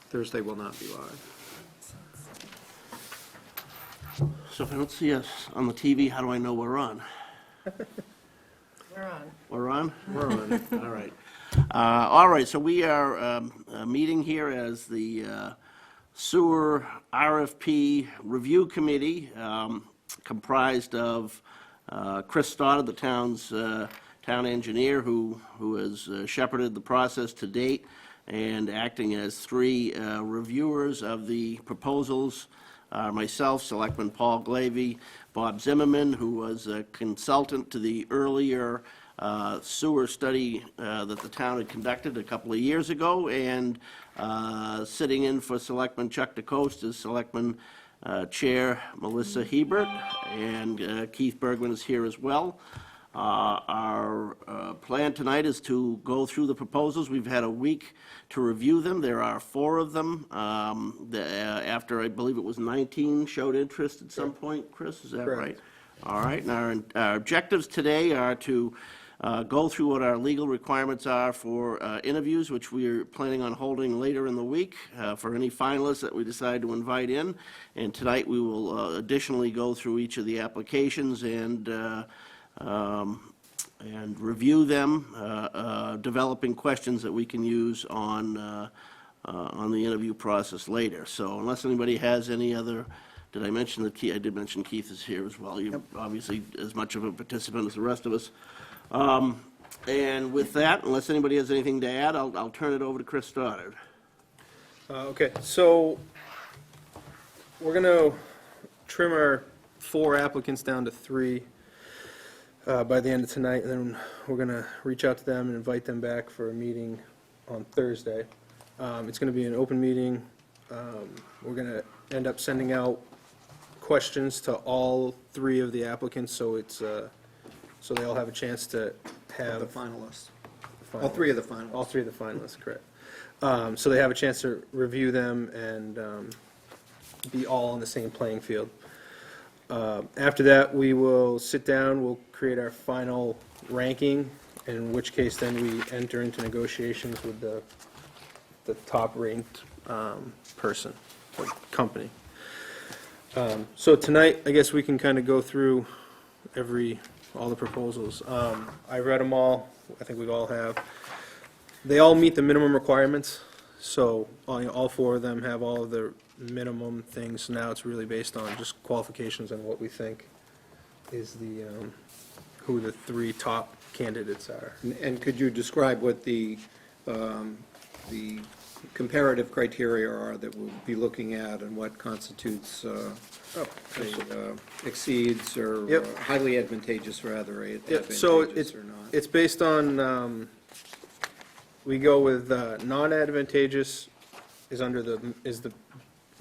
Thursday will not be live. So if I don't see us on the TV, how do I know we're on? We're on. We're on? We're on. All right, so we are meeting here as the Sewer RFP Review Committee, comprised of Chris Stoddard, the town's town engineer, who has shepherded the process to date, and acting as three reviewers of the proposals. Myself, Selectman Paul Glavy, Bob Zimmerman, who was a consultant to the earlier sewer study that the town had conducted a couple of years ago, and sitting in for Selectman Chuck DeCoste is Selectman Chair Melissa Hebert, and Keith Bergman is here as well. Our plan tonight is to go through the proposals. We've had a week to review them. There are 4 of them. After, I believe it was 19 showed interest at some point. Chris, is that Correct. right? All right, and our objectives today are to go through what our legal requirements are for interviews, which we are planning on holding later in the week for any finalists that we decide to invite in. And tonight, we will additionally go through each of the applications and review them, developing questions that we can use on the interview process later. So unless anybody has any other, did I mention that Keith? I did mention Keith is here as well. You're obviously as much of a participant as the rest of us. And with that, unless anybody has anything to add, I'll turn it over to Chris Stoddard. Okay, so we're going to trim our 4 applicants down to 3 by the end of tonight, and then we're going to reach out to them and invite them back for a meeting on Thursday. It's going to be an open meeting. We're going to end up sending out questions to all 3 of the applicants, so it's so they all have a chance to have The finalists. All 3 of the finalists. all 3 of the finalists, correct. So they have a chance to review them and be all on the same playing field. After that, we will sit down, we'll create our final ranking, in which case then we enter into negotiations with the top-ranked person, or company. So tonight, I guess we can kind of go through all the proposals. I read them all, I think we all have. They all meet the minimum requirements, so all 4 of them have all of the minimum things. Now it's really based on just qualifications and what we think is who the 3 top candidates are. And could you describe what the comparative criteria are that we'll be looking at, and what constitutes exceeds or Yep. highly advantageous, rather, So advantageous or not? it's based on, we go with non-advantageous is the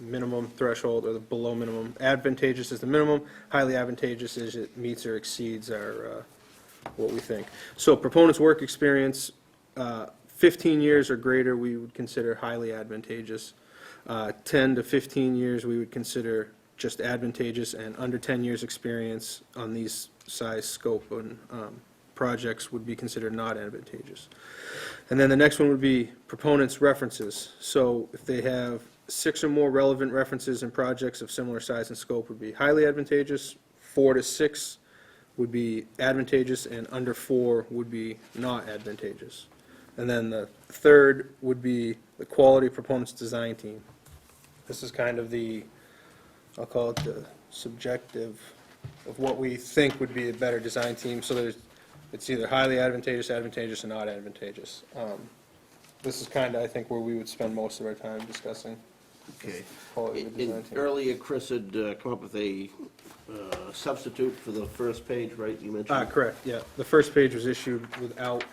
minimum threshold, or the below minimum. Advantageous is the minimum. Highly advantageous is it meets or exceeds our, what we think. So proponent's work experience, 15 years or greater, we would consider highly advantageous. 10 to 15 years, we would consider just advantageous, and under 10 years experience on these size, scope, and projects would be considered not advantageous. And then the next one would be proponent's references. So if they have 6 or more relevant references in projects of similar size and scope would be highly advantageous. 4 to 6 would be advantageous, and under 4 would be not advantageous. And then the third would be the quality proponent's design team. This is kind of I'll call it the subjective of what we think would be a better design team. So it's either highly advantageous, advantageous, or not advantageous. This is kind of, I think, where we would spend most of our time discussing. Okay. Quality of the design team. Earlier, Chris had come up with a substitute for the first page, right? You mentioned. Correct, yeah. The first page was issued without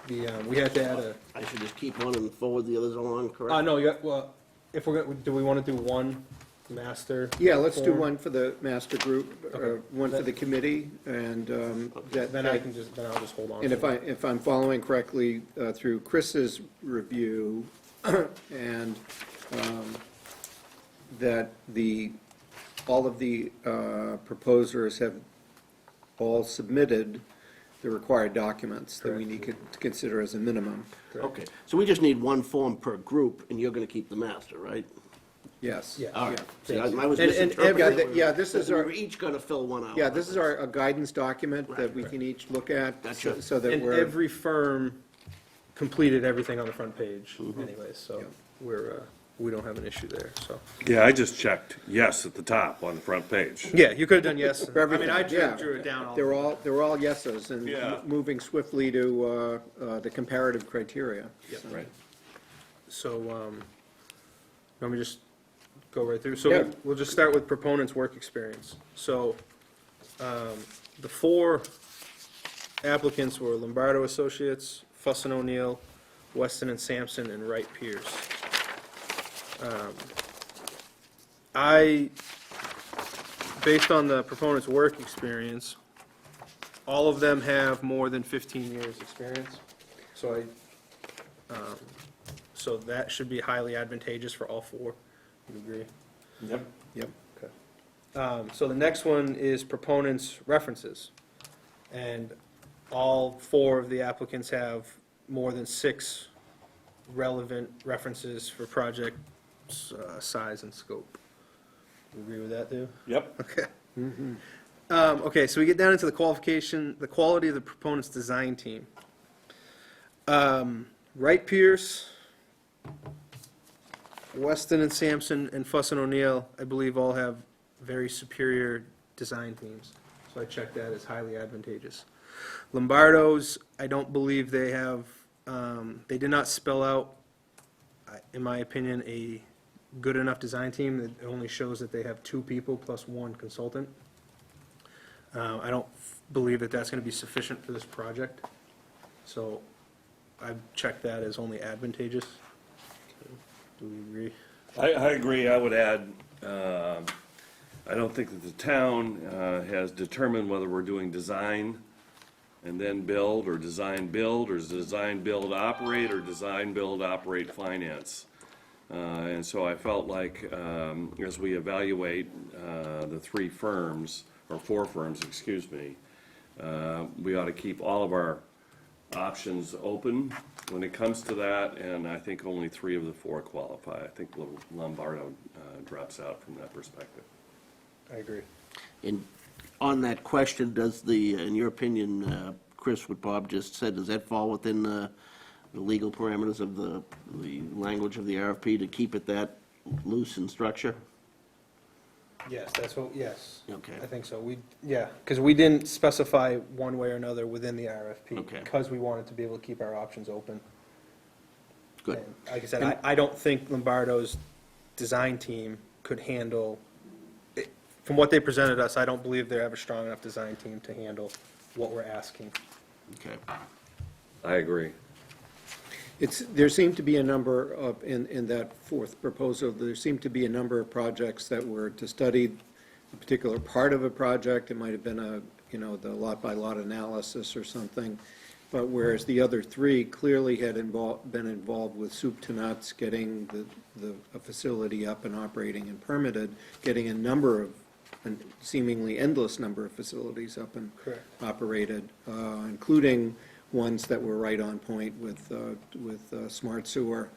we had to add I should just keep one and forward the others along, correct? no, well, if do we want to do one master? Yeah, let's do form? one for the master group, Okay. one for the committee, and Then I'll just hold on. And to it. if I'm following correctly, through Chris's review, and that all of the proposers have all submitted the required documents that we Correct. need to consider as a minimum. Okay, so we just need one form per group, and you're gonna keep the master, right? Yes. Yeah. All right. See, Yes. I was And misinterpreting. Yeah, this is We our, were each gonna fill one out. yeah, this is our, a guidance document that Right, we can each look at, Gotcha. so that And we're, every firm completed everything on the front page anyways, so Yeah. we don't have an issue there, so. Yeah, I just checked yes at the top on the front page. Yeah, you could have done yes. For everything, I mean, I yeah. drew it down all. They were all yeses and Yeah. moving swiftly to the comparative criteria. Yep. So- Right. So, let me just go right through. So Yeah. we'll just start with proponents' work experience. So, the four applicants were Lombardo Associates, Fuss and O'Neill, Weston and Sampson, and Wright Pierce. Based on the proponent's work experience, all of them have more than 15 years' experience. So that should be highly advantageous for all four. You agree? Yep. Yep. So the next one is proponents' references. And all four of the applicants have more than 6 relevant references for project size and scope. You agree with that, too? Yep. Okay. Okay, so we get down into the quality of the proponent's design team. Wright Pierce, Weston and Sampson, and Fuss and O'Neill, I believe all have very superior design teams. So I check that as highly advantageous. Lombardo's, I don't believe they have, they did not spell out, in my opinion, a good enough design team. It only shows that they have 2 people plus 1 consultant. I don't believe that that's going to be sufficient for this project. So I check that as only advantageous. Do we agree? I agree. I would add, I don't think that the town has determined whether we're doing design and then build, or design build, or design build operate, or design build operate finance. And so I felt like, as we evaluate the 3 firms, or 4 firms, excuse me, we ought to keep all of our options open when it comes to that, and I think only 3 of the 4 qualify. I think Lombardo drops out from that perspective. I agree. And on that question, does in your opinion, Chris, what Bob just said, does that fall within the legal parameters of the language of the RFP to keep it that loose in structure? Yes, that's what, yes. Okay. I think so. Because we didn't specify one way or another within the RFP. Okay. Because we wanted to be able to keep our options open. Good. And like I said, I don't think Lombardo's design team could handle, from what they presented us, I don't believe they have a strong enough design team to handle what we're asking. Okay. I agree. There seemed to be a number of, in that 4th proposal, there seemed to be a number of projects that were to study a particular part of a project. It might have been the lot-by-lot analysis or something. But whereas the other 3 clearly had been involved with soup to nuts, getting a facility up and operating and permitted, getting a seemingly endless number of facilities up and Correct. operated, including ones that were right on point with smart sewer,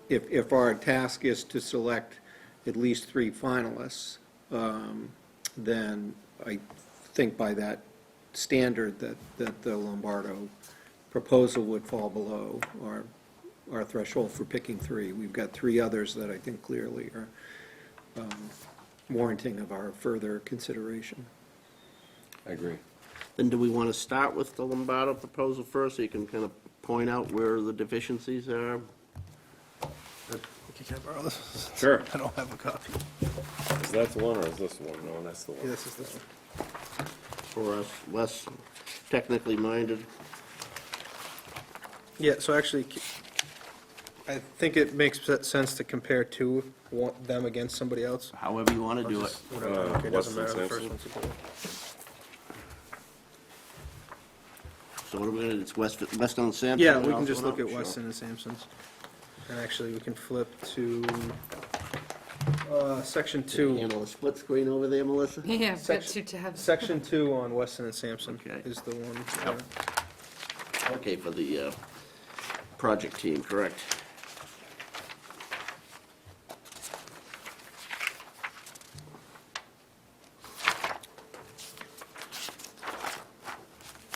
if our task is to select at least 3 finalists, then I think by that standard that the Lombardo proposal would fall below our threshold for picking 3. We've got 3 others that I think clearly are warranting of our further consideration. I agree. Then do we want to start with the Lombardo proposal first, so you can kind of point out where the deficiencies are? Can I borrow this? Sure. I don't have a copy. Is that the one, or is this the one? No, that's the one. This is this one. For us less technically minded? Yeah, so actually, I think it makes sense to compare them against somebody else. However you want to do it. Whatever, okay, doesn't Weston matter, the first Sampson. one's a good. So what are we gonna, it's Weston and Sampson? Yeah, and we can also just look one at up? Weston and Sampson's. And actually, we can flip to Section You 2, know, a split screen over there, Melissa? Yeah, I've got Section- two tabs. Section 2 on Weston and Sampson Okay. is the one. Okay, for the project team, correct.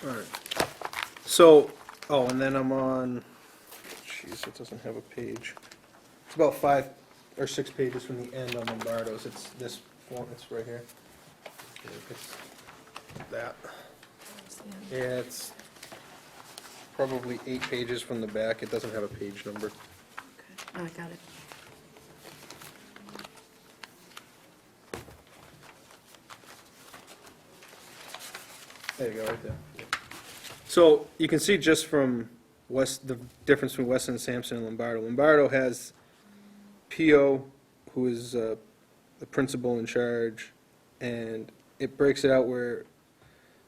All right. So, oh, and then I'm on, jeez, it doesn't have a page. It's about 5 or 6 pages from the end on Lombardo's. It's this form, it's right here. It's that. Yeah, it's probably 8 pages from the back. It doesn't have a page number. Oh, I got it. There you go, right there. So you can see just from the difference between Weston and Sampson and Lombardo. Lombardo has PO, who is the principal in charge, and it breaks it out where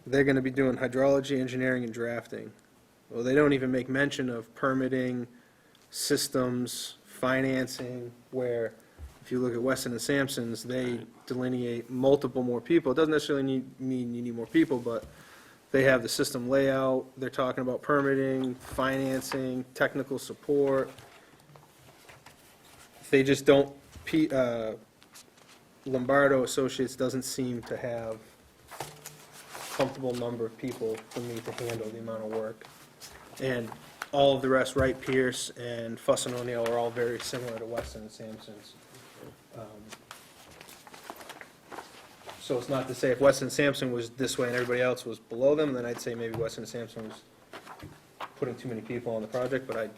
they're gonna be doing hydrology, engineering, and drafting. Well, they don't even make mention of permitting, systems, financing, where if you look at Weston and Sampson's, they delineate multiple more people. It doesn't necessarily mean you need more people, but they have the system layout, they're talking about permitting, financing, technical support. They just don't, Lombardo Associates doesn't seem to have comfortable number of people for me to handle the amount of work. And all of the rest, Wright Pierce and Fuss and O'Neill, are all very similar to Weston and Sampson's. So it's not to say if Weston and Sampson was this way and everybody else was below them, then I'd say maybe Weston and Sampson was putting too many people on the project, but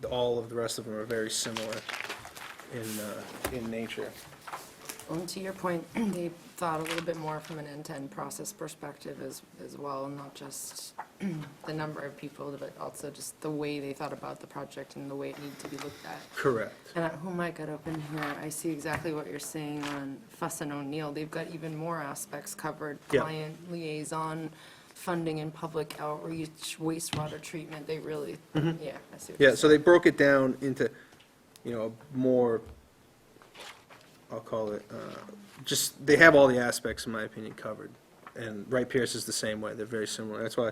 all of the rest of them are very similar in nature. And to your point, they thought a little bit more from an end-to-end process perspective as well, not just the number of people, but also just the way they thought about the project and the way it needed to be looked at. Correct. And who might got open here, I see exactly what you're saying on Fuss and O'Neill. They've got even more aspects covered. Yeah. Client liaison, funding and public outreach, wastewater treatment, they really, yeah, I see what you're Yeah, saying. so they broke it down into, more, I'll call it, just, they have all the aspects, in my opinion, covered. And Wright Pierce is the same way, they're very similar, that's why,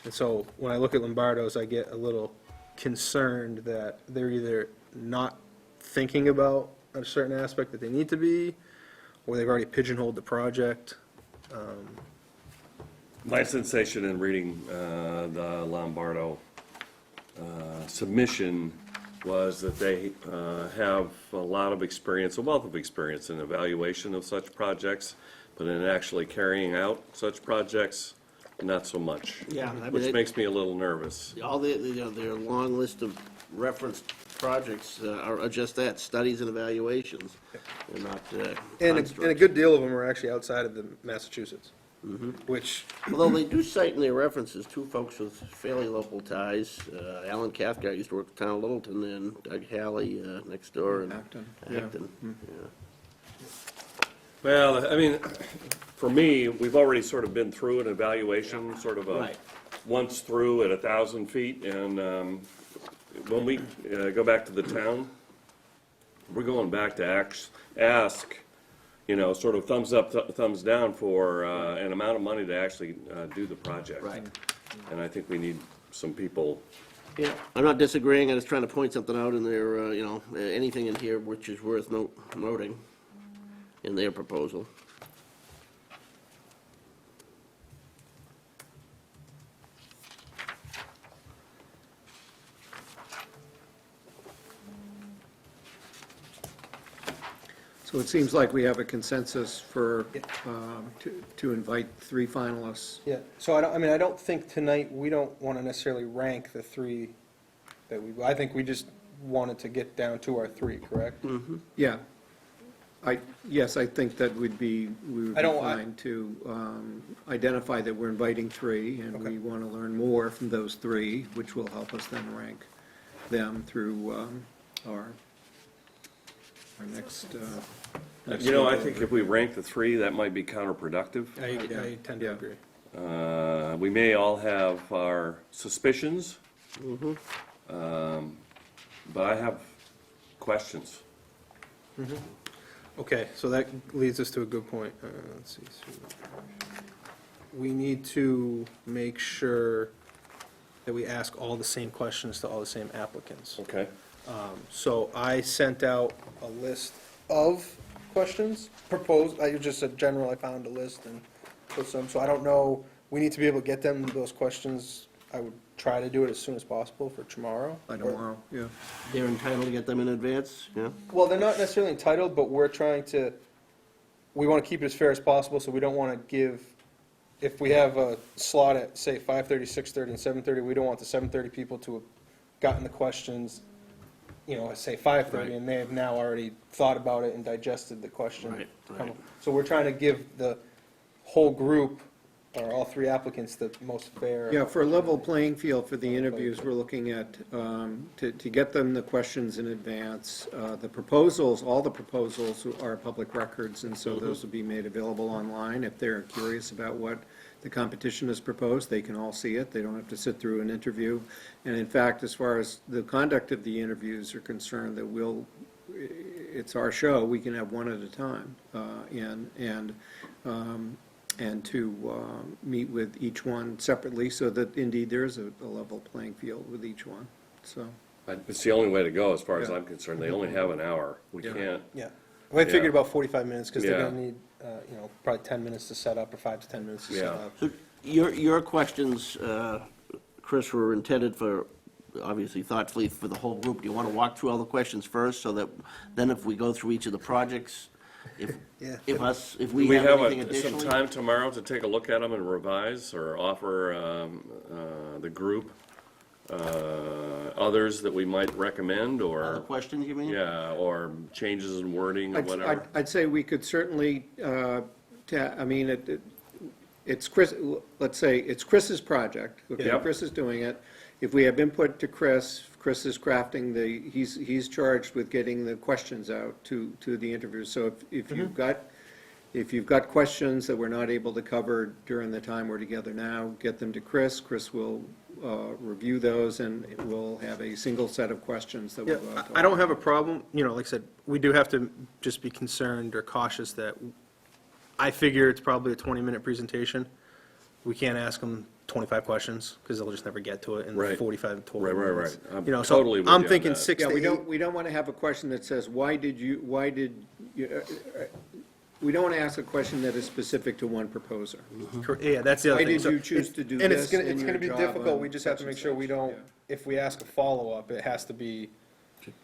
and so, when I look at Lombardo's, I get a little concerned that they're either not thinking about a certain aspect that they need to be, or they've already pigeonholed the project. My sensation in reading the Lombardo submission was that they have a lot of experience, a wealth of experience in evaluation of such projects, but in actually carrying out such projects, not so much. Yeah, I mean, Which makes me a little nervous. all their long list of referenced projects are just that, studies and evaluations. They're not And a constructs. good deal of them are actually outside of the Massachusetts, which, Although they do cite in their references two folks with fairly local ties. Alan Cathcart used to work at the town of Littleton, and Doug Halley next door in Acton, yeah. Acton. Yeah. Well, I mean, for me, we've already sort of been through an evaluation, sort of a Right. once through at 1,000 feet, and when we go back to the town, we're going back to ask, sort of thumbs up, thumbs down for an amount of money to actually do the project. Right. And I think we need some people. Yeah, I'm not disagreeing, I'm just trying to point something out in their, anything in here which is worth noting in their proposal. So it seems like we have a consensus for, to invite 3 finalists. yeah, so I don't think tonight, we don't want to necessarily rank the 3 I think we just wanted to get down to our 3, correct? Yeah. Yes, I think that we would be I don't- fine to identify that we're inviting 3, and Okay. we want to learn more from those 3, which will help us then rank them through our next. I think if we rank the 3, that might be counterproductive. I tend to Yeah. agree. We may all have our suspicions. But I have questions. Okay, so that leads us to a good point. Let's see. We need to make sure that we ask all the same questions to all the same applicants. Okay. So I sent out a list of questions proposed, I just said general, I found a list and put some, so I don't know, we need to be able to get them those questions. I would try to do it as soon as possible for tomorrow. By tomorrow, yeah. They're entitled to get them in advance, yeah? Well, they're not necessarily entitled, but we're trying to, we want to keep it as fair as possible, so we don't want to give, if we have a slot at, say, 5:30, 6:30, and 7:30, we don't want the 7:30 people to have gotten the questions, you know, say 5:30, Right. and they have now already thought about it and digested the question. Right, to come right. up. So we're trying to give the whole group, or all three applicants, the most fair. Yeah, for a level playing field for the interviews, we're looking at, to get them the questions in advance. The proposals, all the proposals are public records, and so those will be made available online. If they're curious about what the competition has proposed, they can all see it. They don't have to sit through an interview. And in fact, as far as the conduct of the interviews are concerned, that it's our show, we can have one at a time. And to meet with each one separately, so that indeed there is a level playing field with each one, so. It's the only way to go, as far as Yeah. I'm concerned. They only have an hour. We Yeah. can't, Yeah. Well, I figured Yeah. about 45 minutes, because they're Yeah. going to need, you know, probably 10 minutes to set up, or 5 to 10 minutes to set Yeah. up. So your questions, Chris, were intended for, obviously thoughtfully for the whole group. Do you want to walk through all the questions first, so that then if we go through each of the projects, Yeah. if we we have have anything some additionally? time tomorrow to take a look at them and revise, or offer the group others that we might recommend, Other or, questions, you mean? yeah, or changes in wording or whatever. I'd say we could certainly, it's Chris, let's say, it's Chris's project, okay? Yep. Chris is doing it. If we have input to Chris, Chris is crafting he's charged with getting the questions out to the interviewers. So if you've got questions that we're not able to cover during the time we're together now, get them to Chris. Chris will review those, and we'll have a single set of questions that Yeah, will go out to I don't have a problem, you know, like I said, we do have to just be concerned or cautious that, I figure it's probably a 20-minute presentation. We can't ask them 25 questions, because they'll just never get to it in Right. 45 total Right, right, minutes. right. I'm You know, totally so with I'm you on thinking that. 6 Yeah, to 8. we don't want to have a question that says, why did you, we don't want to ask a question that is specific to one proposer. Yeah, that's the other Why thing. did So you choose it's- to do And it's this gonna, in it's your gonna be job difficult, on we just have to such make and sure we such? don't, Yeah. if we ask a follow-up, it has to be,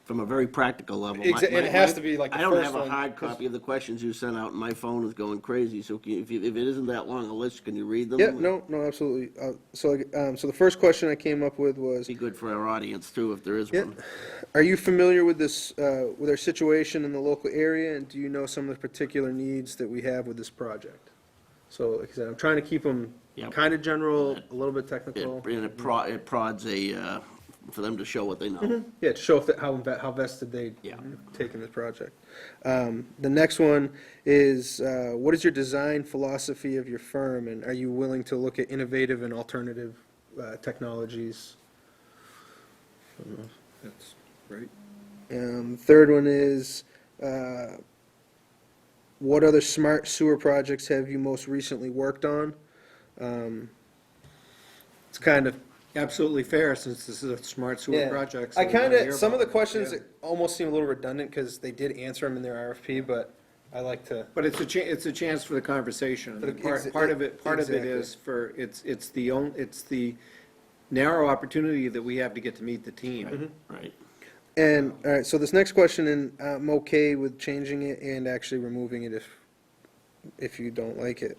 From a very practical level. And it has to be like the I don't first have a one, hard 'cause- copy of the questions you sent out, and my phone is going crazy, so if it isn't that long a list, can you read them? yeah, no, absolutely. So the first question I came up with was, Be good for our audience, too, if there is Yeah. one. are you familiar with this, with our situation in the local area, and do you know some of the particular needs that we have with this project? So, like I said, I'm trying to keep them Yep. kind of general, a little bit It technical. and it prods for them to show what they know. Yeah, to show how vested they Yeah. take in this project. The next one is, what is your design philosophy of your firm, and are you willing to look at innovative and alternative technologies? That's right. Third one is, what other smart sewer projects have you most recently worked on? It's kind of, Absolutely fair, since this is a smart sewer yeah. project. so I we wanna kind hear of, some of the about it. questions Yeah. almost seem a little redundant, because they did answer them in their RFP, but I like to, But it's a chance for the conversation. For the- Part of it exactly. is for, it's the narrow opportunity that we have to get to meet the team. Right. and, all right, so this next question, and I'm okay with changing it and actually removing it if you don't like it.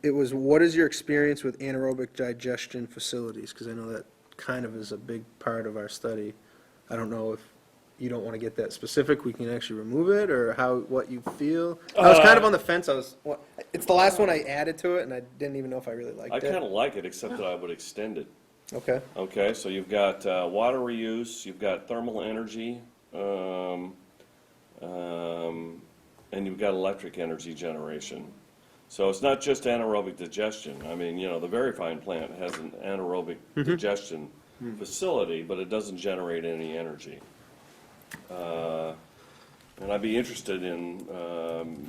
It was, what is your experience with anaerobic digestion facilities? Because I know that kind of is a big part of our study. I don't know if you don't want to get that specific, we can actually remove it, or what you feel. I was kind of on the fence, it's the last one I added to it, and I didn't even know if I really liked I it. kinda like it, except that I would extend it. Okay, Okay, so you've got water reuse, you've got thermal energy, and you've got electric energy generation. So it's not just anaerobic digestion. I mean, you know, the Verifine plant has an anaerobic digestion facility, but it doesn't generate any energy. And I'd be interested in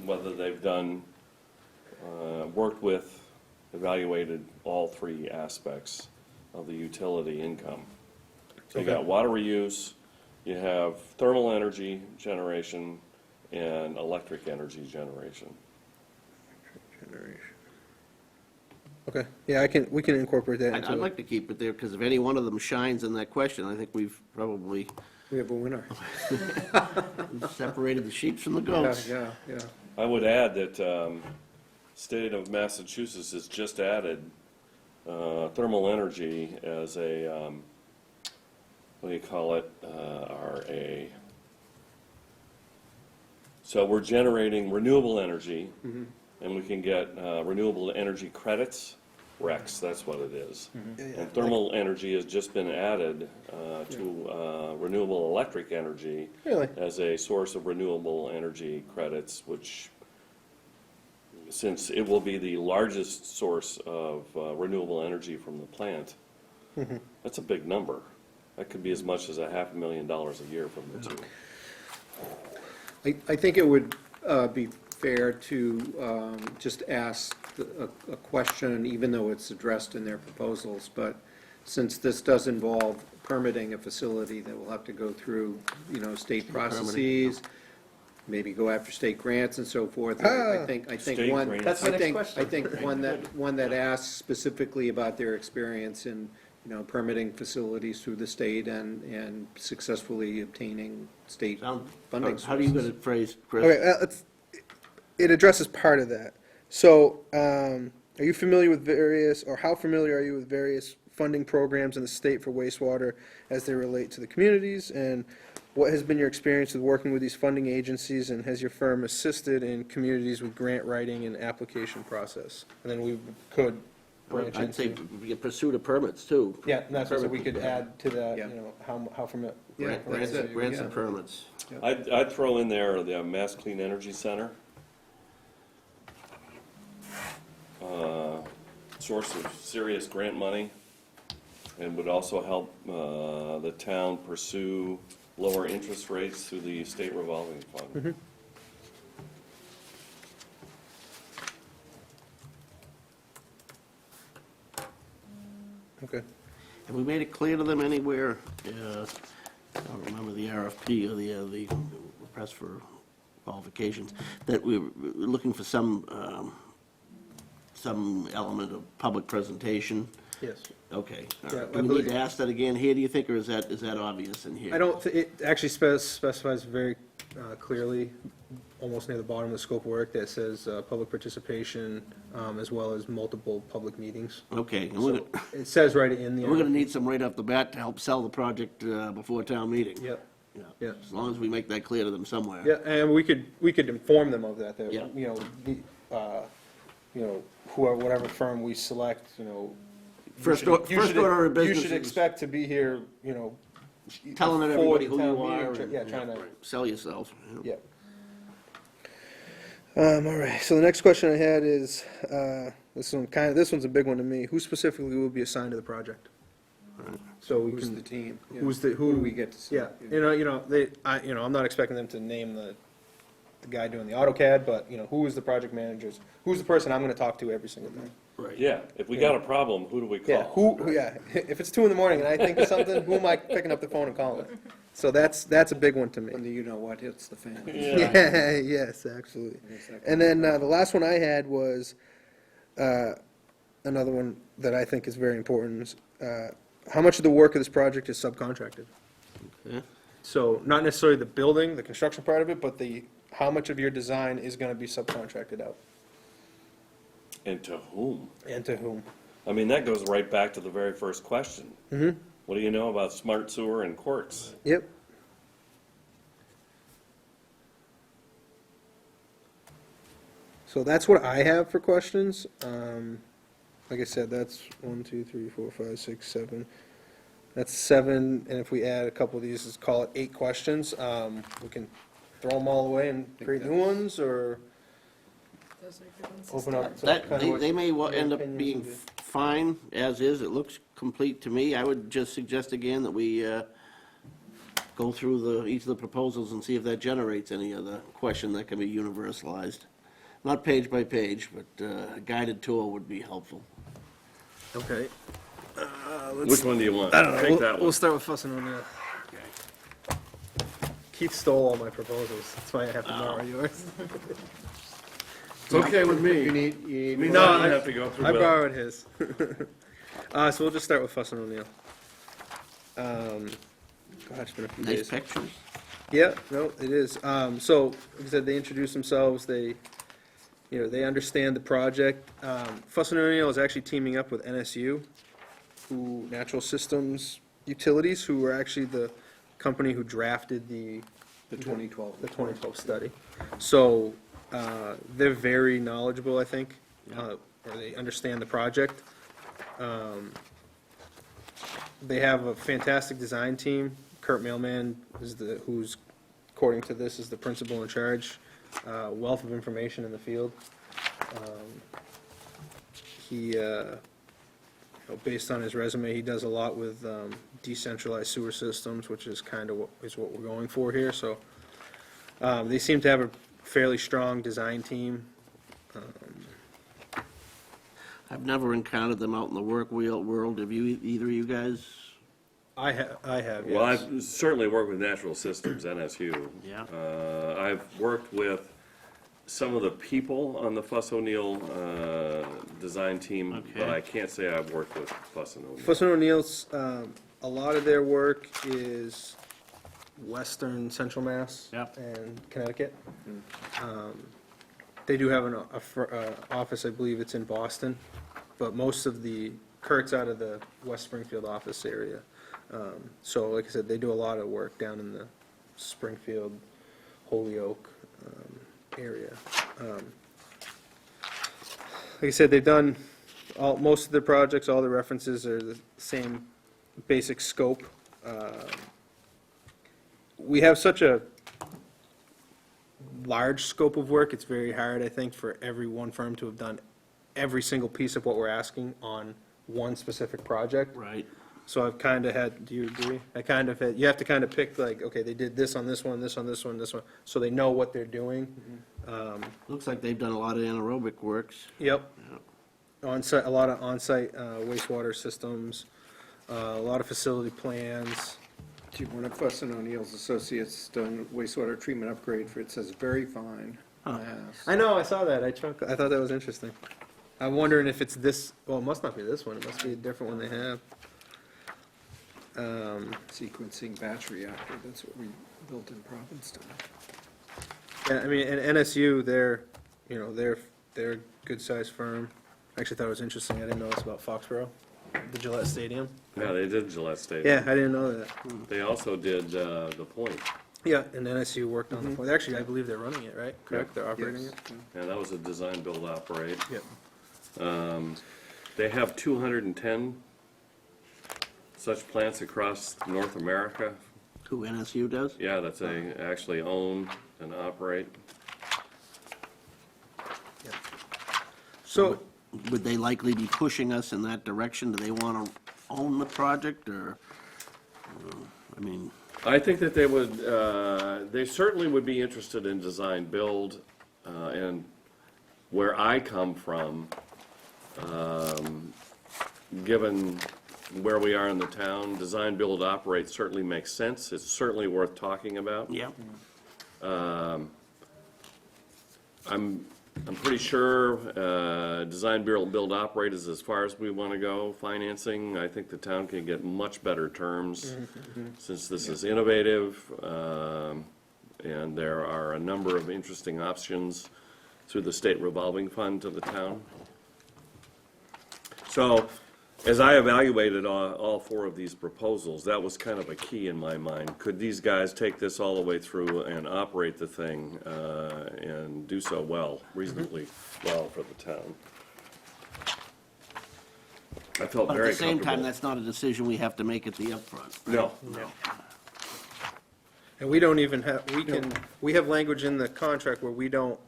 whether they've done, worked with, evaluated all three aspects of the utility income. So you got water reuse, you have thermal energy generation, and electric energy generation. Okay, yeah, we can incorporate that I'd into like to keep it there, because if any one of them shines in that question, I think we've probably We have a winner. separated the sheep from the Yeah, goats. yeah, yeah. I would add that state of Massachusetts has just added thermal energy as a, what do you call it, RA. So we're generating renewable energy, and we can get renewable energy credits, RECs, that's what it is. And thermal energy has just been added to renewable electric energy Really? as a source of renewable energy credits, which, since it will be the largest source of renewable energy from the plant, that's a big number. That could be as much as $500,000 a year from the two. I think it would be fair to just ask a question, even though it's addressed in their proposals, but since this does involve permitting a facility that will have to go through, state processes, maybe go after state grants and so forth, I think State one, grants. That's my I next think, question. I think one that asks specifically about their experience in, permitting facilities through the state and successfully obtaining state funding sources. How do you get it phrased, Chris? Okay, it addresses part of that. So, are you familiar with or how familiar are you with various funding programs in the state for wastewater as they relate to the communities? And what has been your experience with working with these funding agencies, and has your firm assisted in communities with grant writing and application process? And then we could branch I'd say into. we get pursuit of permits, too. Yeah, and that's what we Permit. could add to that, Yeah. how familiar. Yeah, Grants that's it, grants yeah. and permits. I'd throw in there the Mass Clean Energy Center. Source of serious grant money, and would also help the town pursue lower interest rates through the state revolving fund. Okay. Have we made it clear to them anywhere, I don't remember the RFP or the request for qualifications, that we're looking for some element of public presentation? Yes. Okay. all Yeah, right. I Do we need believe- to ask that again here, do you think, or is that obvious in here? I don't, it actually specifies very clearly, almost near the bottom of the scope of work, that says public participation, as well as multiple public meetings. Okay, and So it says right in the. we're gonna need some right off the bat to help sell the project before town meeting. Yep, Yeah. yeah. As long as we make that clear to them somewhere. Yeah, and we could inform them of that, Yeah. whoever, whatever firm we select, First order of you business should is expect to be here, telling before everybody the who town you meeting, are. yeah, trying to. Sell yourself. Yeah. All right, so the next question I had is, this one's a big one to me. Who specifically will be assigned to the project? So we Who's can. the team? Yeah. Who do we get to select? Yeah, I'm not expecting them to name the guy doing the AutoCAD, but, who is the project managers? Who's the person I'm gonna talk to every single day? Right. Yeah, if we got a problem, who do we Yeah, call? if it's 2 in the morning and I think of something, who am I picking up the phone and calling? So that's a big one to me. When the you-know-what hits the fan. Yeah, yes, absolutely. And then the last one I had was, another one that I think is very important, is, how much of the work of this project is subcontracted? Yeah. So not necessarily the building, the construction part of it, but how much of your design is gonna be subcontracted out? And to whom? And to whom? I mean, that goes right back to the very first question. Mm-hmm. What do you know about smart sewer and courts? Yep. So that's what I have for questions. Like I said, that's 1, 2, 3, 4, 5, 6, 7. That's 7, and if we add a couple of these, let's call it 8 questions. We can throw them all away and create new ones, or Those are good ones to open start. up. to That, kind of they what they may your end up opinions being would be. fine as is, it looks complete to me. I would just suggest again that we go through each of the proposals and see if that generates any other question that can be universalized. Not page by page, but a guided tour would be helpful. Okay. Which one do you want? I don't know. Take that We'll one. start with Fuss and O'Neill. Keith stole all my proposals. That's why I have to borrow yours. It's okay with You me. need, I you mean, need, No, I I- have to go through I Bill. borrowed his. So we'll just start with Fuss and O'Neill. God, it's been a few Nice days. pictures. Yeah, no, it is. So, like I said, they introduce themselves, they, they understand the project. Fuss and O'Neill is actually teaming up with NSU, Natural Systems Utilities, who are actually the company who drafted the 2012 study. So, they're very knowledgeable, I think, or they understand the project. They have a fantastic design team. Kurt Mailman is who's, according to this, is the principal in charge. Wealth of information in the field. He, based on his resume, he does a lot with decentralized sewer systems, which is kind of what we're going for here. So they seem to have a fairly strong design team. I've never encountered them out in the world. Have you, either of you guys? I have, Well, yes. I've certainly worked with Natural Systems, NSU. Yeah. I've worked with some of the people on the Fuss O'Neill design team, but Okay. I can't say I've worked with Fuss and O'Neill. Fuss and O'Neill's, a lot of their work is western central Mass Yep. and Connecticut. They do have an office, I believe it's in Boston, but most of Kurt's out of the West Springfield office area. So like I said, they do a lot of work down in the Springfield, Holyoke area. Like I said, they've done most of their projects, all the references are the same basic scope. We have such a large scope of work, it's very hard, I think, for every one firm to have done every single piece of what we're asking on one specific project. Right. So I've kind of had, do you agree? You have to kind of pick like, okay, they did this on this one, this on this one, this one, so they know what they're doing. Looks like they've done a lot of anaerobic works. Yep. Yeah. On-site, a lot of on-site wastewater systems, a lot of facility plans. one of Fuss and O'Neill's associates done wastewater treatment upgrade for, it says very fine. Mass. I know, I saw that, I thought that was interesting. I'm wondering if it's this, well, it must not be this one, it must be a different one they have. Sequencing batch reactor, that's what we built in Provincetown. Yeah, I mean, and NSU, they're a good-sized firm. I actually thought it was interesting, I didn't know this about Foxborough, the Gillette Stadium. Yeah, they did Gillette Stadium. Yeah, I didn't know that. They also did the Point. Yeah, and NSU worked on the point. Actually, I believe they're running it, right? Correct, they're operating Yes. it? Yeah, that was a design, build, operate. Yep. They have 210 such plants across North America. Who NSU does? Yeah, that they actually own and operate. So, Would they likely be pushing us in that direction? Do they want to own the project, or, I mean, I think that they would, they certainly would be interested in design, build, and where I come from, given where we are in the town, design, build, operate certainly makes sense. It's certainly worth talking about. yeah, I'm pretty sure, design, build, operate is as far as we want to go. Financing, I think the town can get much better terms since this is innovative, and there are a number of interesting options through the state revolving fund to the town. So, as I evaluated all four of these proposals, that was kind of a key in my mind. Could these guys take this all the way through and operate the thing and do so well, reasonably well for the town? I felt but at very the same time, comfortable. that's not a decision we have to make at the upfront. No, and we don't even have, we have language in the contract where we don't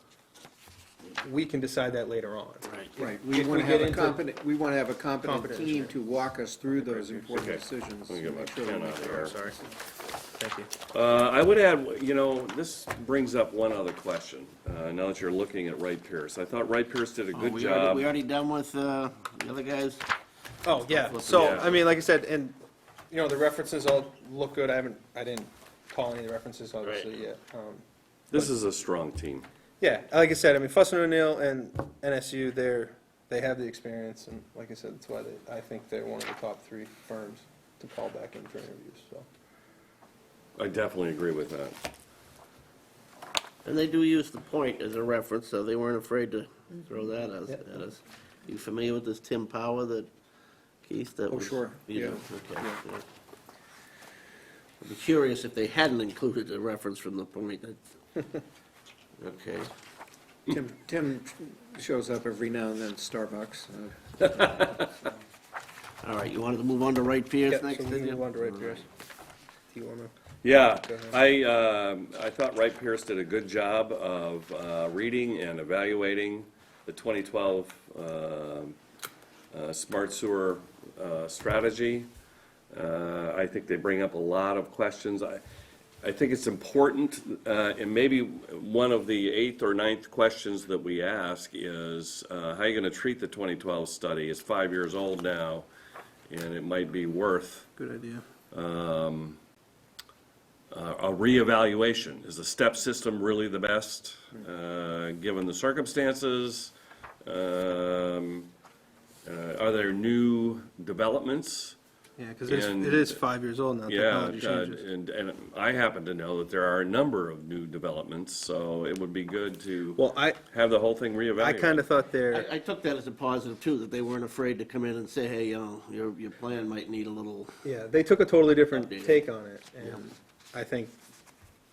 we can decide that later on. Right. Right, we If want we to have get a into- competent, we want to have a competent Competent team engineer. to walk us through those important Okay. decisions. Let me get my Make sure we pen make out the here. right Sorry. Thank you. I would add, this brings up one other question, now that you're looking at Wright Pierce. I thought Wright Pierce did a good We job. already done with, the other guys? Oh, yeah, so, Yeah. I mean, like I said, and, the references all look good, I didn't call any of the references, obviously, yet. This is a strong team. Yeah, like I said, I mean, Fuss and O'Neill and NSU, they have the experience, and like I said, that's why I think they're one of the top 3 firms to call back in for interviews, so. I definitely agree with that. And they do use the point as a reference, so they weren't afraid to throw that Yep. at us. You familiar with this Tim Power that, Keith, that Oh, was? sure, you yeah, know, okay, yeah. I'd be curious if they hadn't included a reference from the point. Okay. Tim shows up every now and then at Starbucks. All right, you wanted to move on to Wright Pierce Yeah, next, so we did can you? move on to Wright Pierce. Do you wanna? Yeah, Go ahead. I thought Wright Pierce did a good job of reading and evaluating the 2012 Smart Sewer strategy. I think they bring up a lot of questions. I think it's important, and maybe one of the 8th or 9th questions that we ask is, how are you going to treat the 2012 study? It's 5 years old now, and it might be worth Good idea. a reevaluation. Is the step system really the best, given the circumstances? Are there new developments? Yeah, because And- it is 5 years old now, Yeah, technology changes. and I happen to know that there are a number of new developments, so it would be good to Well, have the whole thing reevaluated. I kind of thought there, I took that as a positive too, that they weren't afraid to come in and say, hey, your plan might need a little, yeah, they took a totally different Updated. take on it, and I think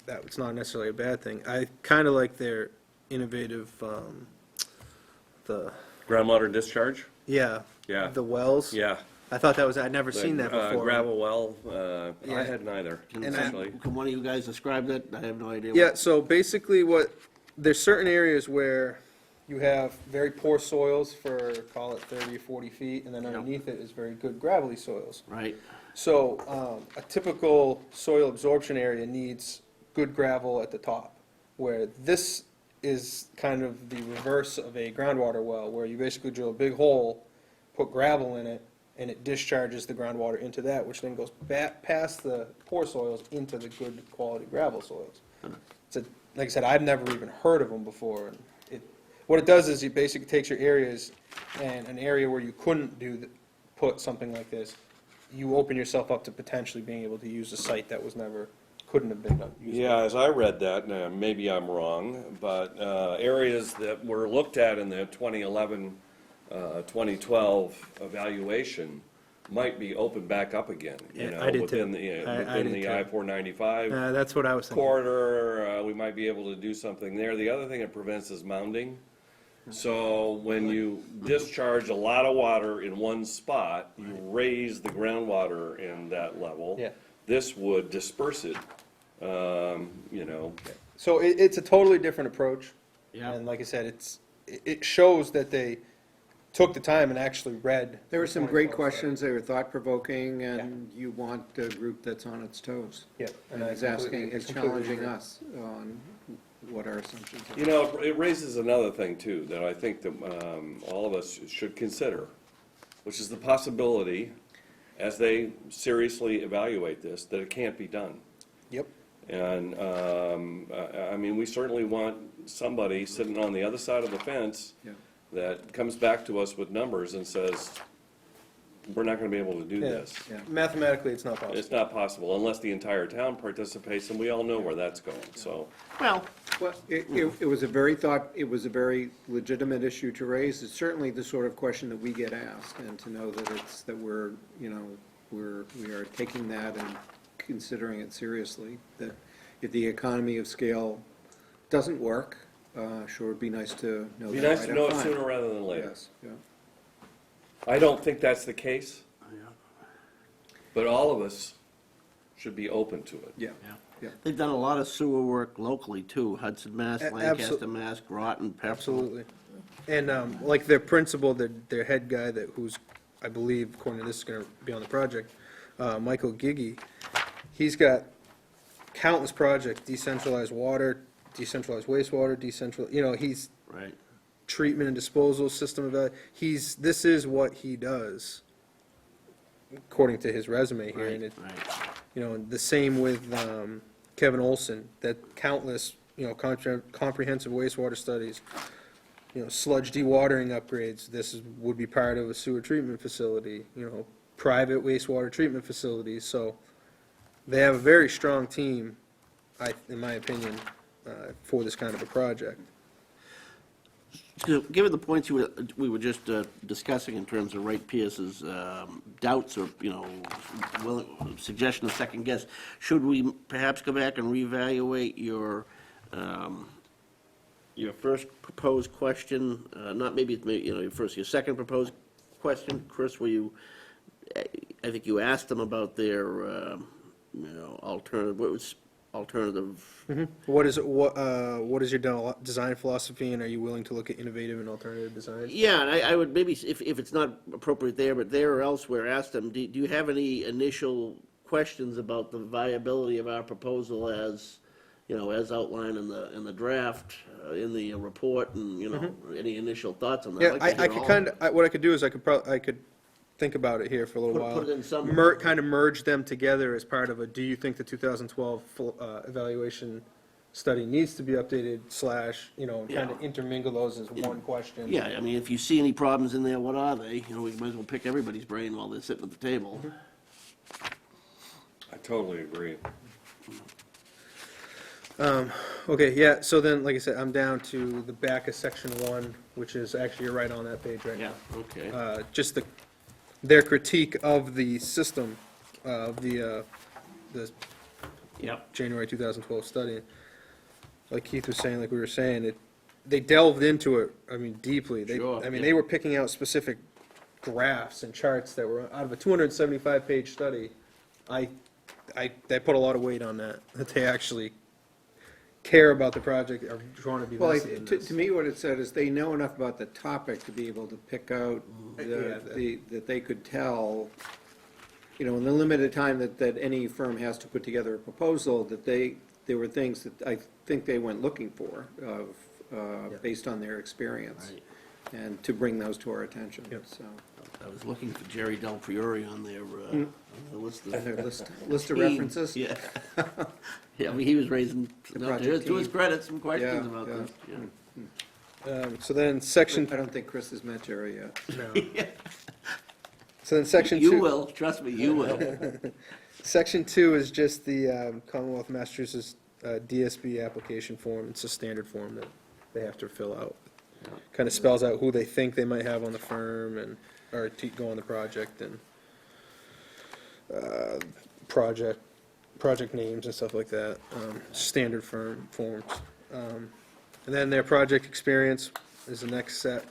that it's not necessarily a bad thing. I kind of like their innovative, the, Groundwater discharge? yeah. Yeah. The wells. Yeah. I thought that was, I'd never seen that before. Gravel well, I Yeah. had neither, can And actually. can one of you guys describe that? I have no idea. Yeah, so basically there's certain areas where you have very poor soils for, call it 30 or 40 feet, and then underneath it is very good gravelly soils. Right, So, a typical soil absorption area needs good gravel at the top, where this is kind of the reverse of a groundwater well, where you basically drill a big hole, put gravel in it, and it discharges the groundwater into that, which then goes back past the poor soils into the good quality gravel soils. So, like I said, I've never even heard of them before. And what it does is it basically takes your areas, and an area where you couldn't put something like this, you open yourself up to potentially being able to use a site that couldn't have been done. Yeah, as I read that, maybe I'm wrong, but areas that were looked at in the 2011, 2012 evaluation might be opened back up again, you Yeah, know, I did within too. the, I within did the too. I-495 That's what I was thinking. corridor, we might be able to do something there. The other thing it prevents is mounding. So when you discharge a lot of water in one spot, you raise the groundwater in that level. Yeah. This would disperse it, you know. So it's a totally different approach. Yeah. And like I said, it shows that they took the time and actually read. There were some the great 2012 questions, they were thought-provoking, and you want a group that's on its toes. Yeah. And I is asking, completely- is completely challenging agree. us on what our assumptions are. You know, it raises another thing too, that I think that all of us should consider, which is the possibility, as they seriously evaluate this, that it can't be done. Yep. And, I mean, we certainly want somebody sitting on the other side of the fence Yeah. that comes back to us with numbers and says, we're not gonna be able to do Yeah. this. Yeah. Mathematically, it's not possible. It's not possible unless the entire town participates, and we all know where that's going, so. well, Well, it was a very legitimate issue to raise. It's certainly the sort of question that we get asked, and to know that we're, we are taking that and considering it seriously, that if the economy of scale doesn't work, sure would be nice to know that Be nice right to know up it front. sooner rather than later. Yes, yeah. I don't think that's the case, but all of us should be open to it. Yeah, yeah. yeah. They've done a lot of sewer work locally too, Hudson, Mass, Lancaster, absol- Mass, Groton, Pepperell. Absolutely. And, like their principal, their head guy who's, I believe, according to this, is gonna be on the project, Michael Gigi, he's got countless projects, decentralized water, decentralized wastewater, he's Right. treatment and disposal system this is what he does, according to his resume here, and Right, it, right. the same with, Kevin Olson, that countless, comprehensive wastewater studies, sludge dewatering upgrades, would be part of a sewer treatment facility, private wastewater treatment facilities, so they have a very strong team, in my opinion, for this kind of a project. So, given the points we were just discussing in terms of Wright Pierce's doubts or, suggestion of second guess, should we perhaps go back and reevaluate your first proposed question, not maybe, your second proposed question, Chris, where I think you asked them about their, alternative, what was alternative? What is your design philosophy, and are you willing to look at innovative and alternative designs? Yeah, and I would maybe, if it's not appropriate there, but there or elsewhere, ask them, do you have any initial questions about the viability of our proposal as, as outlined in the draft, in the report, and, any initial thoughts on that? Yeah, I'd like to I hear could all. what I could do is I could think about it here for a little while. Put it in some- Kind of merge them together as part of do you think the 2012 evaluation study needs to be updated / kind of intermingle those as one question? Yeah, I mean, if you see any problems in there, what are they? We might as well pick everybody's brain while they're sitting at the table. I totally agree. Okay, yeah, so then, like I said, I'm down to the back of section 1, which is, actually, you're right on that page right Yeah, now. okay. Just their critique of the system of the Yep. January 2012 study. Like Keith was saying, like we were saying, they delved into it, deeply. Sure, They yeah. were picking out specific graphs and charts that were, out of a 275-page study, they put a lot of weight on that they actually care about the project, are drawn to be Well, vested in this. to me, what it said is they know enough about the topic to be able to pick out that they could tell, in the limited time that any firm has to put together a proposal, that there were things that I think they went looking for based on their experience. Right. And to bring those to our attention, Yep. so. I was looking for Jerry Del Priore on their list of. Their list of team. references? Yeah. Yeah, he was raising, project to his team. credit, some questions Yeah, about yeah. this. Yeah. So then section, I don't think Chris has met Jerry yet. no. So then section 2. You will, trust me, you will. Section 2 is just the Commonwealth of Massachusetts DSB application form. It's a standard form that they have to fill out. Kind of spells out who they think they might have on the firm or to go on the project, and project names and stuff like that. Standard firm forms. And then their project experience is the next set.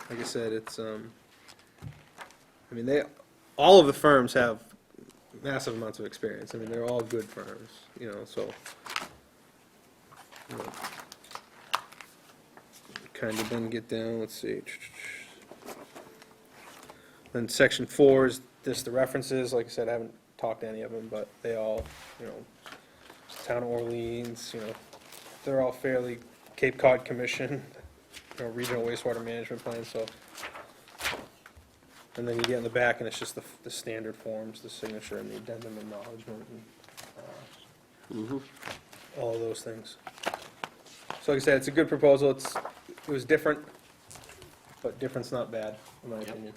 Like I said, it's all of the firms have massive amounts of experience. They're all good firms, so. Kind of then get down, let's see. Then section 4 is just the references. Like I said, I haven't talked to any of them, but they all, Town of Orleans, they're all fairly Cape Cod Commission, regional wastewater management plan, so. And then you get in the back, and it's just the standard forms, the signature and the addendum acknowledgement, and all of those things. So like I said, it's a good proposal. It was different, but different's not bad, in my opinion.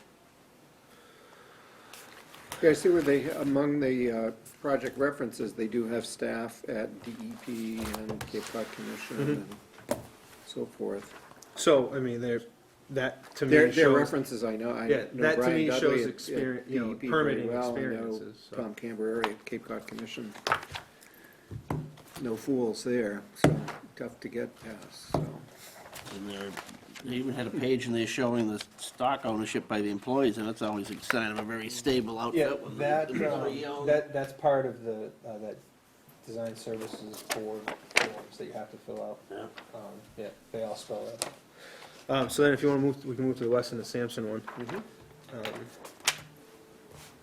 Yeah, I see where among the project references, they do have staff at DEP and Cape Cod Commission and so forth. So, that to me Their shows. references, I know. I Yeah, know that to Brian me Dudley shows at experience, DEP very permitting well. I know experiences. So. Tom Camberry at Cape Cod Commission. No fools there, so tough to get past, so. And they even had a page in there showing the stock ownership by the employees, and that's always a sign of a very stable Yeah, outfit. when that, the employee owns. that's part of that design services board forms that you have to fill out. Yeah. Yeah, they all spell that So then if you want to move, we can move to the Weston and Sampson one.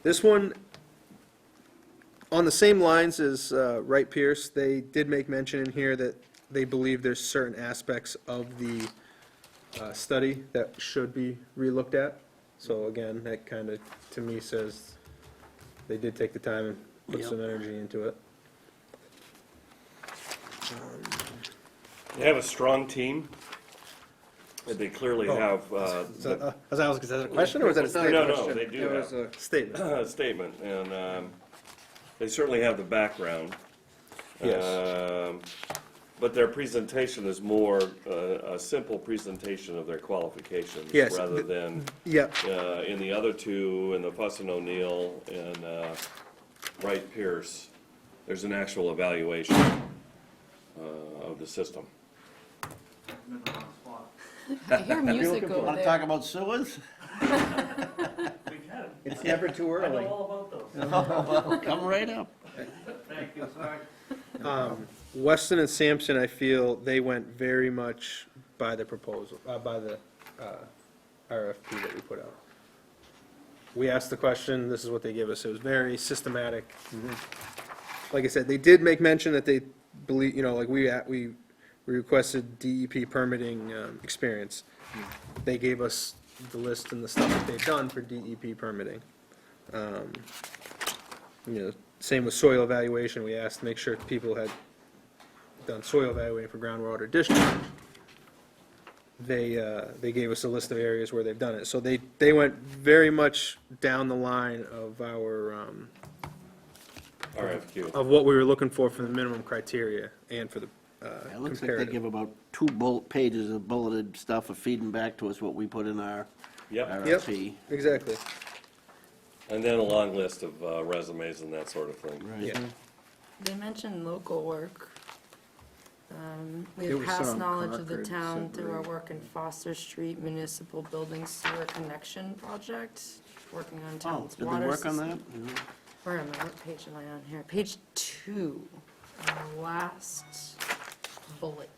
This one, on the same lines as Wright Pierce, they did make mention in here that they believe there's certain aspects of the study that should be relooked at. So again, that kind of, to me, says they did take the time and put Yep. some energy into it. They have a strong team. And they clearly have, Is that a question, or was that a statement? no, they do It was have Statement. a statement, and they certainly have the background. Yes. But their presentation is more a simple presentation of their qualifications. Yes, Rather than, Yeah, in the other two, in the Fuss and O'Neill and Wright Pierce, there's an actual evaluation of the system. I hear music over Want to talk there. about sewers? It's never too early. Come right up. Weston and Sampson, I feel they went very much by the proposal, by the RFP that we put out. We asked the question, this is what they gave us. It was very systematic. Like I said, they did make mention that they believe, like we requested DEP permitting experience. They gave us the list and the stuff that they've done for DEP permitting. Same with soil evaluation. We asked to make sure people had done soil evaluating for groundwater discharge. They gave us a list of areas where they've done it. So they went very much down the line of our, RFQ. of what we were looking for the minimum criteria and for the It looks like they comparative. give about 2 pages of bulleted stuff of feeding back to us what we put in our Yep, Yep, RFP. exactly. and then a long list of resumes and that sort of thing. Right. Yeah. They mentioned local work. We There have was past some knowledge of the Concord, town through our Sudbury. work in Foster Street Municipal Building Sewer Connection Project, working on Oh, town's did they water work on system. that? Yeah. Where am I? What page am I on here? Page 2, the last bullet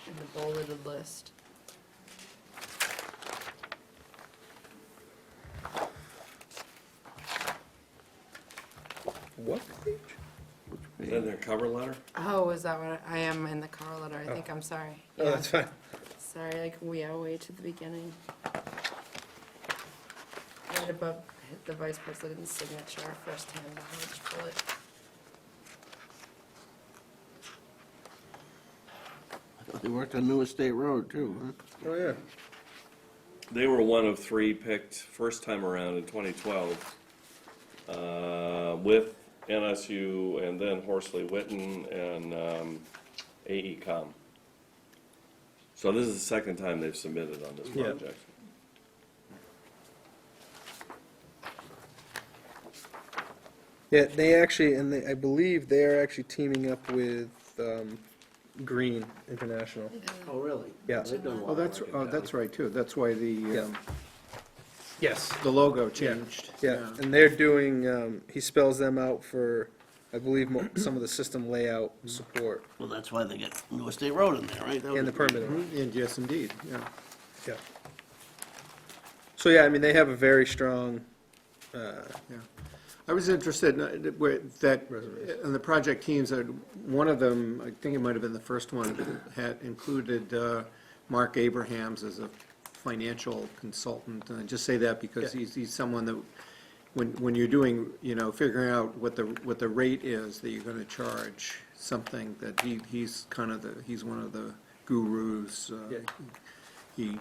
in the bulleted list. What page? Is that their cover letter? Oh, is that what I am in the cover letter? I think, I'm sorry. Oh, Yeah. that's fine. Sorry, like, we are way to the beginning. Right above the vice president's signature, first-hand knowledge bullet. I thought they worked on New Estate Road too, huh? Oh, yeah. They were one of 3 picked first time around in 2012 with NSU and then Horsley Witten and AECom. So this is the second time they've submitted on this Yeah. project. Yeah, they actually, and I believe they are actually teaming up with Green International. Oh, really? Yeah. They've done a lot Oh, of that's, work in oh, town. that's right, too. That's why Yeah. Yes. the logo changed. Yeah, and they're doing, he spells them out for, I believe, some of the system layout support Well, that's why they get New Estate Road in there, right? That and the was- permitting. And yes, indeed, yeah. Yeah. So, yeah, I mean, they have a very strong, Yeah. I was interested that, in the project teams, one of them, I think it might have been the first one, had included Mark Abrahams as a financial consultant. And I just say that because Yeah. he's someone that, when you're doing, figuring out what the rate is that you're gonna charge, something that he's kind of he's one of the gurus. Yeah. He,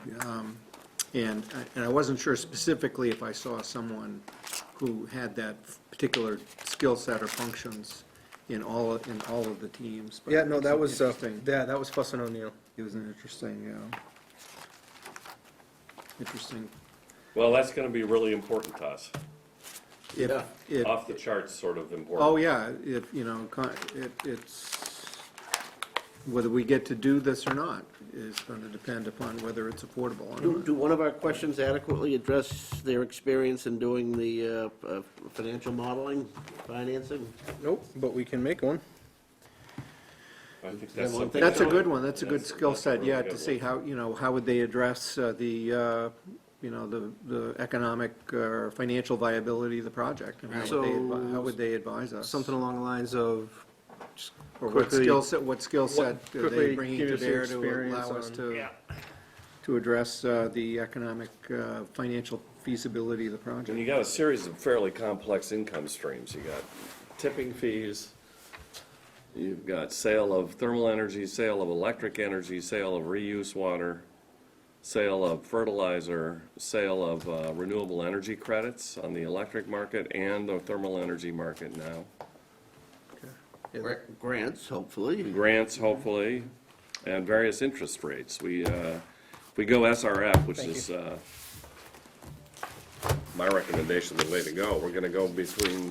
and I wasn't sure specifically if I saw someone who had that particular skill set or functions in all of the teams. but yeah, no, that it's was, interesting. yeah, that was Fuss and O'Neill. It was an interesting. Well, that's gonna be really important to us. If Off the charts sort of important. oh, yeah, it's, whether we get to do this or not is gonna depend upon whether it's affordable or Do not. do one of our questions adequately address their experience in doing the financial modeling, financing? Nope, but we can make one. I think that's Everyone something. think That's a so? good one, that's a good That's- skill that's a set, really yeah, good to see one. how, how would they address the economic or financial viability of the project? And how would they advise us? Something along the lines of, just Or quickly. what skill set are they quickly bringing give to us your bear to experience allow us on- to address the economic, financial feasibility of the And project? you got a series of fairly complex income streams. You got tipping fees, you've got sale of thermal energy, sale of electric energy, sale of reuse water, sale of fertilizer, sale of renewable energy credits on the electric market and the thermal energy market now. Grants, hopefully. Grants, hopefully, and various interest rates. If we go SRF, which is my recommendation, the way to go, we're gonna go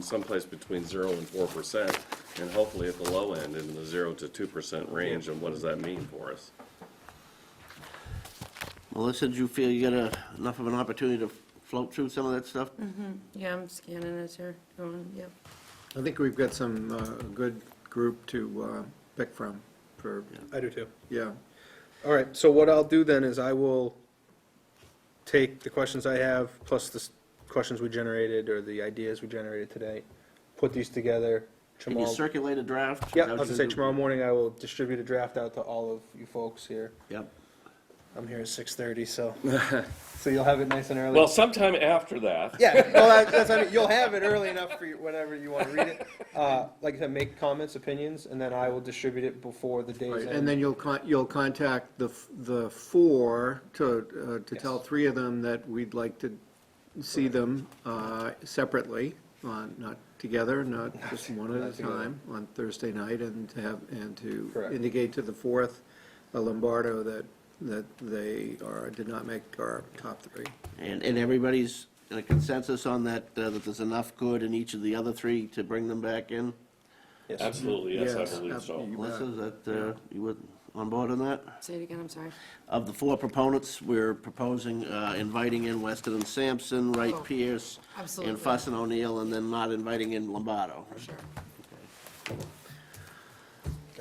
someplace between 0 and 4%, and hopefully at the low end, in the 0 to 2% range, and what does that mean for us? Melissa, did you feel you got enough of an opportunity to float through some of that stuff? Yeah, I'm scanning as you're going, yep. I think we've got some good group to pick from for, I do too. yeah. All right, so what I'll do then is I will take the questions I have, plus the questions we generated, or the ideas we generated today, put these together Can you tomorrow. circulate a draft? Yeah, Is that I what was you're gonna say gonna do? tomorrow morning I will distribute a draft out to all of you folks here. Yep. I'm here at 6:30, so, so you'll have it nice and early. Well, sometime after that. Yeah, well, that's, I mean, you'll have it early enough for whenever you want to read it. Like I said, make comments, opinions, and then I will distribute it before the day's Right, end. and then you'll contact the four to tell three of them that we'd like to see them separately, not together, not just one at Not a together. time, on Thursday night, and to Correct. indicate to the fourth, Lombardo, that they did not make our top three. And everybody's in a consensus on that, that there's enough good in each of the other three to bring them back in? Yes. Absolutely, yes, I Yes, believe so. absolutely. Melissa, is that, you were on board on that? Say it again, I'm sorry. Of the four proponents, we're proposing inviting in Weston and Sampson, Wright Oh, Pierce, absolutely. and Fuss and O'Neill, and then not inviting in Lombardo. For sure.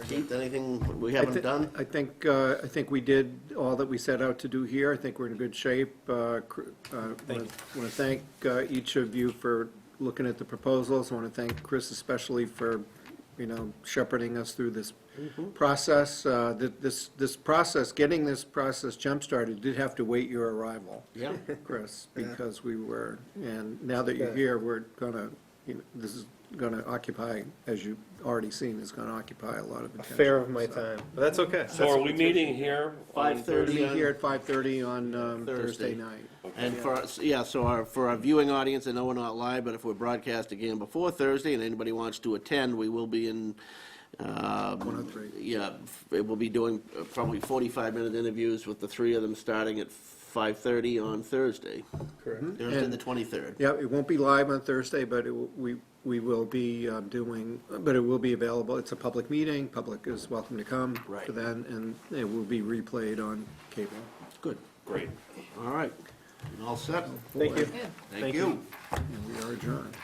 Keith, anything we haven't done? I think we did all that we set out to do here. I think we're in good shape. Want to thank each of you for looking at the proposals. I want to thank Chris especially for, shepherding us through this process. This process, getting this process jump-started, did have to wait your arrival, Yeah. Chris, because and now that you're here, we're gonna, this is gonna occupy, as you've already seen, is gonna occupy a lot of A attention. fair of my time, but that's okay. So are we meeting here on 5:30 Thursday? Be here at 5:30 on Thursday. Thursday night. And for our viewing audience, I know we're not live, but if we're broadcast again before Thursday and anybody wants to attend, we will be in, 103. yeah, we'll be doing probably 45-minute interviews with the three of them starting at 5:30 on Thursday, Correct. Thursday the 23rd. Yeah, it won't be live on Thursday, but we will be but it will be available. It's a public meeting. Public is welcome to come Right. to that, and it will be replayed on cable. Good. Great. All right. All set. Thank you. Good. Thank you. And we are adjourned.